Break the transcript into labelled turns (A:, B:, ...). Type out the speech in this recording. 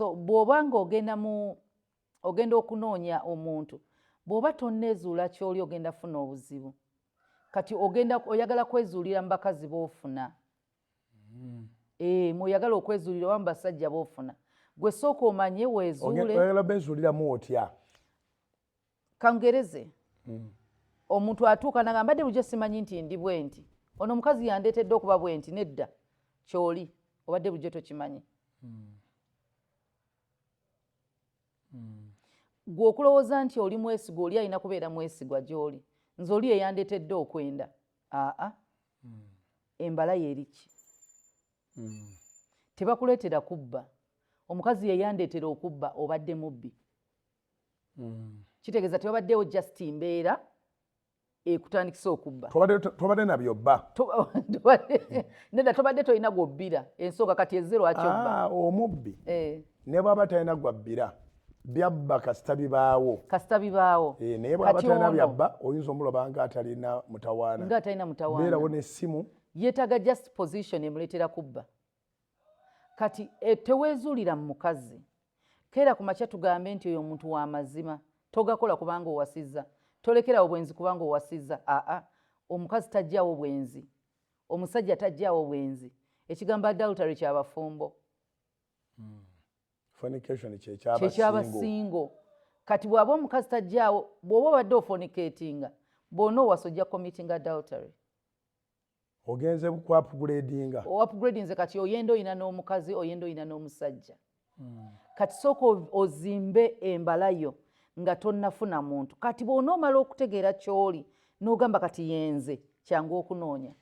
A: so bw'obanga ogenda okunoonya omuntu bw'oba tonneezuula ky'oli ogenda funa obuzibu kati oyagala kwezuulira mu bakazi b'ofuna mw'oyagala okwezuulira oba mu basajja b'ofuna gwe sooka omanye weezuule
B: oyagala beezuuliramu otya
A: kangereze omuntu atuuka nagamba mbadde bulijjo simanyi nti ndi bwe nti ono omukazi yandeetedde okuba bwe nti nedda ky'oli obadde bulijjo tokimanyi gwe okulowooza nti oli mwesigwa oli alina kubeera mwesigwa gy'oli nze oli eyandeetedde okwenda embala yeriki tebakuleetera kubba omukazi yeyandeetera okubba obadde mubbi kitegeeza tewabaddewo just mbeera ekutandikisa okubba
B: tobadde nabyobba
A: nedda tobadde tolina gwobbira ensonga kati ezze lwaki obba
B: omubbi ne bw'aba talina gwabbira byabba kasita bibaawo naye bw'aba talina byabba oyinza omulaba ng'atalina mutawaana beerawo n'essimu
A: yeetaaga just position emuleetera kubba kati teweezuulira mu mukazi keera ku makya tugambe nti oyo omuntu wa mazima togakola kubanga owasizza tolekerawo bwenzi kubanga owasizza omukazi tajjaawo bwenzi omusajja tajjaawo bwenzi ekigambo adultery kyabafumbo
B: fornication
A: kyekyabasingo kati bw'aba omukazi tajjaawo bw'oba obadde ofonicatinga bw'ona owasa ojja committing adultery
B: ogenze ku upgradinga
A: nze kati oyenda oyina n'omukazi oyenda oyina n'omusajja kati sooka ozimbe embalayo nga tonnafuna muntu kati bw'onoomala okutegeera ky'oli n'ogamba kati yenze kyangu okunoonya